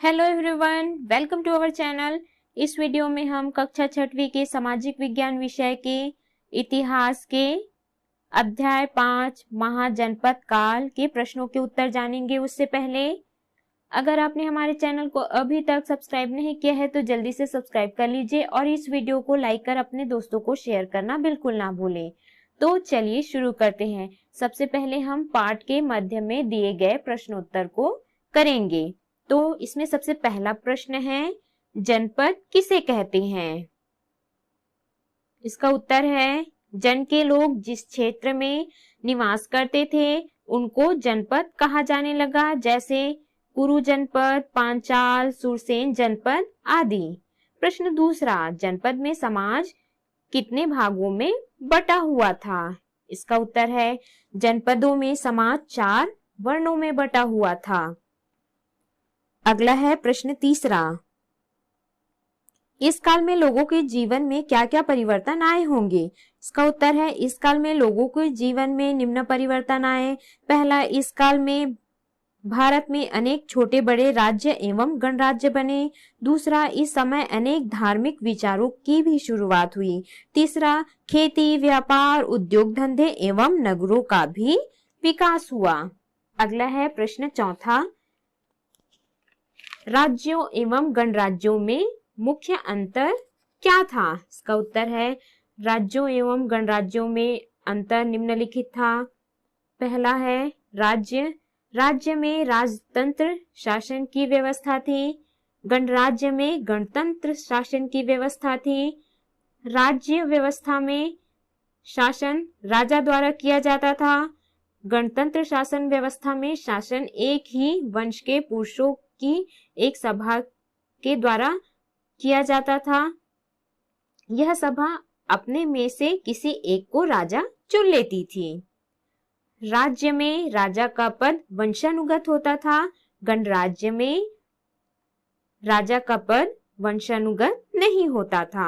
Hello everyone, welcome to our channel. इस video में हम कक्षा 6वीं के सामाजिक विज्ञान विषय के इतिहास के अध्याय 5 महाजनपद काल के प्रश्नों के उत्तर जानेंगे। उससे पहले अगर आपने हमारे चैनल को अभी तक सब्सक्राइब नहीं किया है तो जल्दी से सब्सक्राइब कर लीजिए और इस वीडियो को लाइक कर अपने दोस्तों को शेयर करना बिल्कुल ना भूलें। तो चलिए शुरू करते हैं। सबसे पहले हम पाठ के मध्य में दिए गए प्रश्नोत्तर को करेंगे। तो इसमें सबसे पहला प्रश्न है, जनपद किसे कहते हैं? इसका उत्तर है, जन के लोग जिस क्षेत्र में निवास करते थे उनको जनपद कहा जाने लगा, जैसे कुरु जनपद, पांचाल, सुरसेन जनपद आदि। प्रश्न दूसरा, जनपद में समाज कितने भागों में बटा हुआ था? इसका उत्तर है, जनपदों में समाज 4 वर्णों में बटा हुआ था। अगला है प्रश्न तीसरा, इस काल में लोगों के जीवन में क्या क्या परिवर्तन आए होंगे? इसका उत्तर है, इस काल में लोगों के जीवन में निम्न परिवर्तन आए। पहला, इस काल में भारत में अनेक छोटे बड़े राज्य एवं गणराज्य बने। दूसरा, इस समय अनेक धार्मिक विचारों की भी शुरुआत हुई। तीसरा, खेती, व्यापार, उद्योग धंधे एवं नगरों का भी विकास हुआ। अगला है प्रश्न चौथा, राज्यों एवं गणराज्यों में मुख्य अंतर क्या था? इसका उत्तर है, राज्यों एवं गणराज्यों में अंतर निम्नलिखित था। पहला है, राज्य में राजतंत्र शासन की व्यवस्था थी, गणराज्य में गणतंत्र शासन की व्यवस्था थी। राज्य व्यवस्था में शासन राजा द्वारा किया जाता था, गणतंत्र शासन व्यवस्था में शासन एक ही वंश के पुरुषों की एक सभा के द्वारा किया जाता था। यह सभा अपने में से किसी एक को राजा चुन लेती थी। राज्य में राजा का पद वंशानुगत होता था, गणराज्य में राजा का पद वंशानुगत नहीं होता था।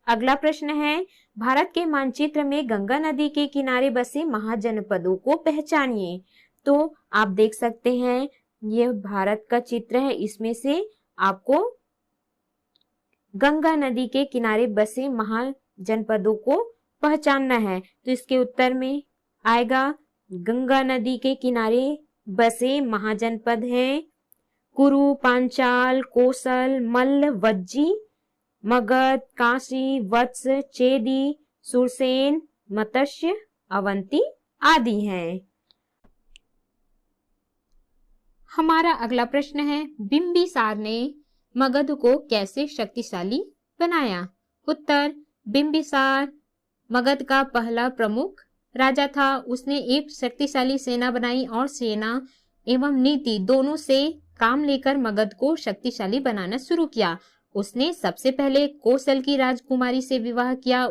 अगला प्रश्न है, भारत के मानचित्र में गंगा नदी के किनारे बसे महाजनपदों को पहचानिए। तो आप देख सकते हैं, यह भारत का चित्र है, इसमें से आपको गंगा नदी के किनारे बसे महाजनपदों को पहचानना है। तो इसके उत्तर में आएगा, गंगा नदी के किनारे बसे महाजनपद हैं कुरु, पांचाल, कोसल, मल्ल, वज्जी, मगध, काशी, वत्स, चेदी, सुरसेन, मत्स्य, अवंती आदि हैं। हमारा अगला प्रश्न है, बिंबिसार ने मगध को कैसे शक्तिशाली बनाया? उत्तर, बिंबिसार मगध का पहला प्रमुख राजा था। उसने एक शक्तिशाली सेना बनाई और सेना एवं नीति दोनों से काम लेकर मगध को शक्तिशाली बनाना शुरू किया। उसने सबसे पहले कौशल की राजकुमारी से विवाह किया।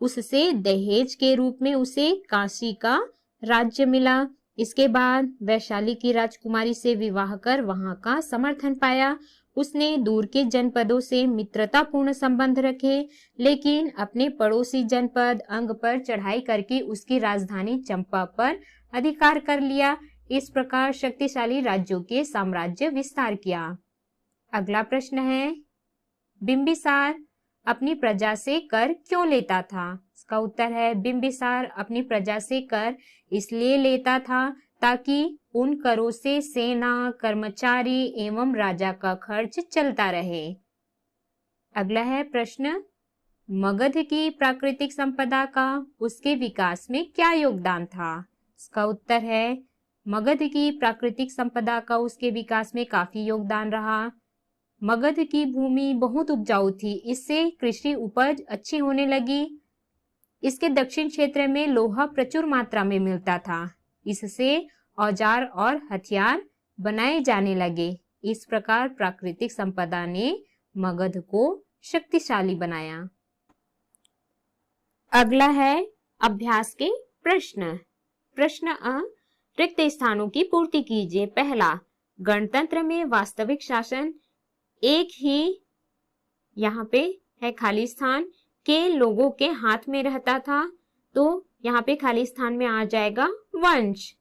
उससे दहेज के रूप में उसे काशी का राज्य मिला। इसके बाद वैशाली की राजकुमारी से विवाह कर वहां का समर्थन पाया। उसने दूर के जनपदों से मित्रतापूर्ण संबंध रखे, लेकिन अपने पड़ोसी जनपद अंग पर चढ़ाई करके उसकी राजधानी चंपा पर अधिकार कर लिया। इस प्रकार शक्तिशाली राज्यों के साम्राज्य विस्तार किया। अगला प्रश्न है, बिंबिसार अपनी प्रजा से कर क्यों लेता था? इसका उत्तर है, बिंबिसार अपनी प्रजा से कर इसलिए लेता था ताकि उन करों से सेना, कर्मचारी एवं राजा का खर्च चलता रहे। अगला है प्रश्न, मगध की प्राकृतिक संपदा का उसके विकास में क्या योगदान था? इसका उत्तर है, मगध की प्राकृतिक संपदा का उसके विकास में काफी योगदान रहा। मगध की भूमि बहुत उपजाऊ थी, इससे कृषि उपज अच्छी होने लगी। इसके दक्षिण क्षेत्र में लोहा प्रचुर मात्रा में मिलता था, इससे औजार और हथियार बनाए जाने लगे। इस प्रकार प्राकृतिक संपदा ने मगध को शक्तिशाली बनाया। अगला है अभ्यास के प्रश्न। प्रश्न अ, रिक्त स्थानों की पूर्ति कीजिए। पहला, गणतंत्र में वास्तविक शासन एक ही, यहाँ पे है खाली स्थान, के लोगों के हाथ में रहता था, तो यहाँ पे खाली स्थान में आ जाएगा वंश।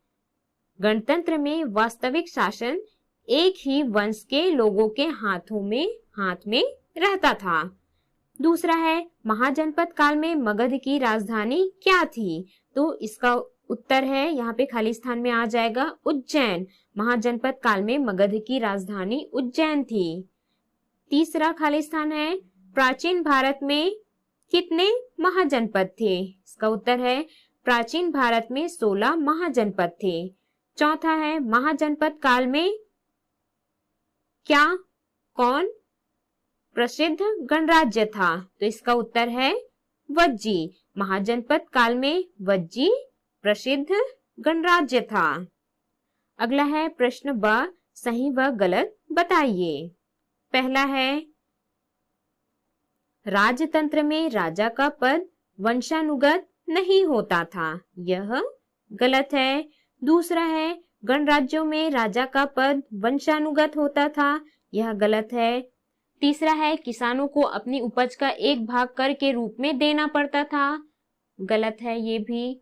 गणतंत्र में वास्तविक शासन एक ही वंश के लोगों के हाथ में रहता था। दूसरा है, महाजनपद काल में मगध की राजधानी क्या थी? तो इसका उत्तर है, यहाँ पे खाली स्थान में आ जाएगा उज्जैन। महाजनपद काल में मगध की राजधानी उज्जैन थी। तीसरा खाली स्थान है, प्राचीन भारत में कितने महाजनपद थे? इसका उत्तर है, प्राचीन भारत में 16 महाजनपद थे। चौथा है, महाजनपद काल में क्या कौन प्रसिद्ध गणराज्य था? तो इसका उत्तर है वज्जी। महाजनपद काल में वज्जी प्रसिद्ध गणराज्य था। अगला है प्रश्न ब, सही व गलत बताइए। पहला है, राजतंत्र में राजा का पद वंशानुगत नहीं होता था, यह गलत है। दूसरा है, गणराज्यों में राजा का पद वंशानुगत होता था, यह गलत है। तीसरा है, किसानों को अपनी उपज का एक भाग कर के रूप में देना पड़ता था, गलत है ये भी।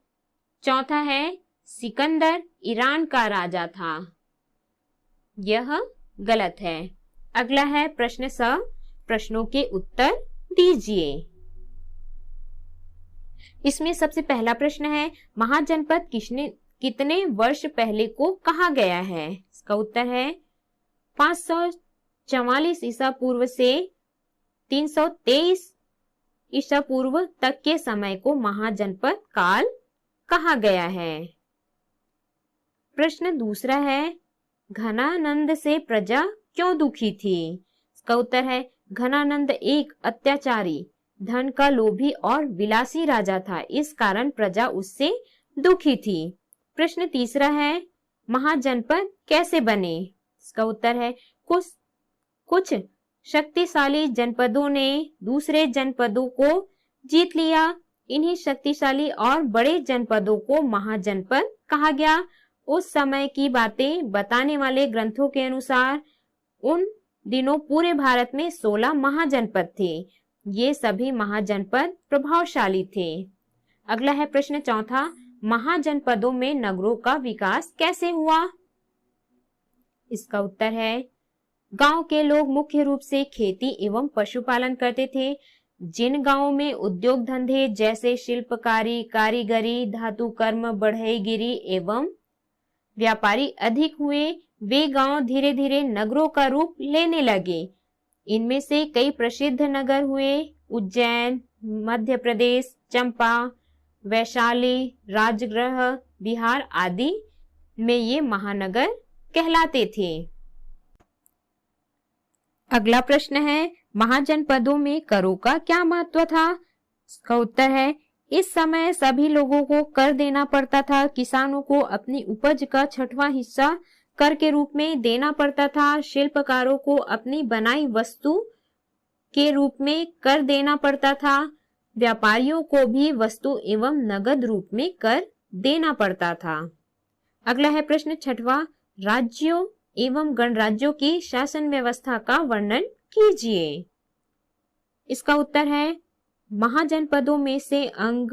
चौथा है, सिकंदर ईरान का राजा था, यह गलत है। अगला है प्रश्न स, प्रश्नों के उत्तर दीजिए। इसमें सबसे पहला प्रश्न है, महाजनपद कितने वर्ष पहले को कहा गया है? इसका उत्तर है 544 ईसा पूर्व से 323 ईसा पूर्व तक के समय को महाजनपद काल कहा गया है। प्रश्न दूसरा है, घनानंद से प्रजा क्यों दुखी थी? इसका उत्तर है, घनानंद एक अत्याचारी, धन का लोभी और विलासी राजा था, इस कारण प्रजा उससे दुखी थी। प्रश्न तीसरा है, महाजनपद कैसे बने? इसका उत्तर है, कुछ शक्तिशाली जनपदों ने दूसरे जनपदों को जीत लिया, इन्हीं शक्तिशाली और बड़े जनपदों को महाजनपद कहा गया। उस समय की बातें बताने वाले ग्रंथों के अनुसार उन दिनों पूरे भारत में 16 महाजनपद थे, ये सभी महाजनपद प्रभावशाली थे। अगला है प्रश्न चौथा, महाजनपदों में नगरों का विकास कैसे हुआ? इसका उत्तर है, गांव के लोग मुख्य रूप से खेती एवं पशुपालन करते थे। जिन गांवों में उद्योग धंधे जैसे शिल्पकारी, कारीगरी, धातु कर्म, बढ़ईगिरी एवं व्यापारी अधिक हुए, वे गांव धीरे धीरे नगरों का रूप लेने लगे। इनमें से कई प्रसिद्ध नगर हुए, उज्जैन, मध्य प्रदेश, चंपा, वैशाली, राजगृह, बिहार आदि में ये महानगर कहलाते थे। अगला प्रश्न है, महाजनपदों में करों का क्या महत्व था? इसका उत्तर है, इस समय सभी लोगों को कर देना पड़ता था। किसानों को अपनी उपज का 6वां हिस्सा कर के रूप में देना पड़ता था। शिल्पकारों को अपनी बनाई वस्तु के रूप में कर देना पड़ता था। व्यापारियों को भी वस्तु एवं नगद रूप में कर देना पड़ता था। अगला है प्रश्न 6वां, राज्यों एवं गणराज्यों की शासन व्यवस्था का वर्णन कीजिए। इसका उत्तर है, महाजनपदों में से अंग,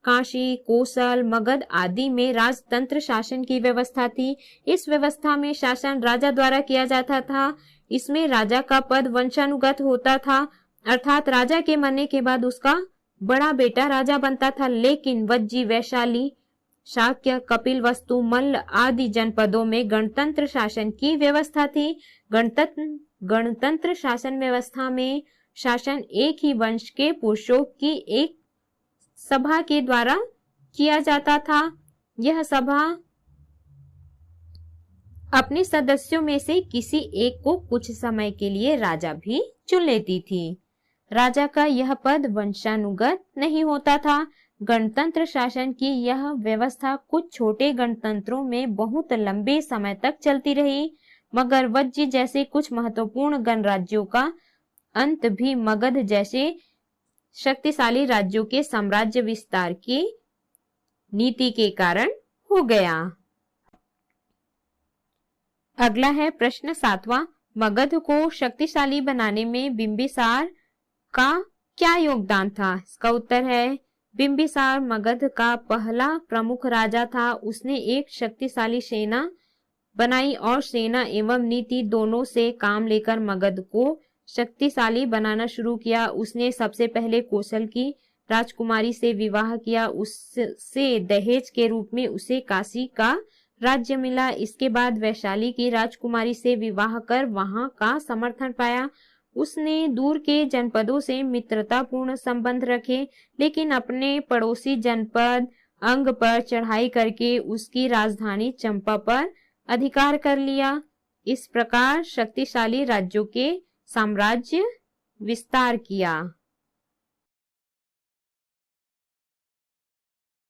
काशी, कोसल, मगध आदि में राजतंत्र शासन की व्यवस्था थी। इस व्यवस्था में शासन राजा द्वारा किया जाता था। इसमें राजा का पद वंशानुगत होता था, अर्थात राजा के मरने के बाद उसका बड़ा बेटा राजा बनता था। लेकिन वज्जी, वैशाली, शाक्य, कपिलवस्तु, मल्ल आदि जनपदों में गणतंत्र शासन की व्यवस्था थी। गणतंत्र शासन व्यवस्था में शासन एक ही वंश के पुरुषों की एक सभा के द्वारा किया जाता था। यह सभा अपने सदस्यों में से किसी एक को कुछ समय के लिए राजा भी चुन लेती थी। राजा का यह पद वंशानुगत नहीं होता था। गणतंत्र शासन की यह व्यवस्था कुछ छोटे गणतंत्रों में बहुत लंबे समय तक चलती रही, मगर वज्जी जैसे कुछ महत्वपूर्ण गणराज्यों का अंत भी मगध जैसे शक्तिशाली राज्यों के साम्राज्य विस्तार की नीति के कारण हो गया। अगला है प्रश्न 7वां, मगध को शक्तिशाली बनाने में बिंबिसार का क्या योगदान था? इसका उत्तर है, बिंबिसार मगध का पहला प्रमुख राजा था। उसने एक शक्तिशाली सेना बनाई और सेना एवं नीति दोनों से काम लेकर मगध को शक्तिशाली बनाना शुरू किया। उसने सबसे पहले कौशल की राजकुमारी से विवाह किया। उससे दहेज के रूप में उसे काशी का राज्य मिला। इसके बाद वैशाली की राजकुमारी से विवाह कर वहां का समर्थन पाया। उसने दूर के जनपदों से मित्रतापूर्ण संबंध रखे, लेकिन अपने पड़ोसी जनपद अंग पर चढ़ाई करके उसकी राजधानी चंपा पर अधिकार कर लिया। इस प्रकार शक्तिशाली राज्यों के साम्राज्य विस्तार किया।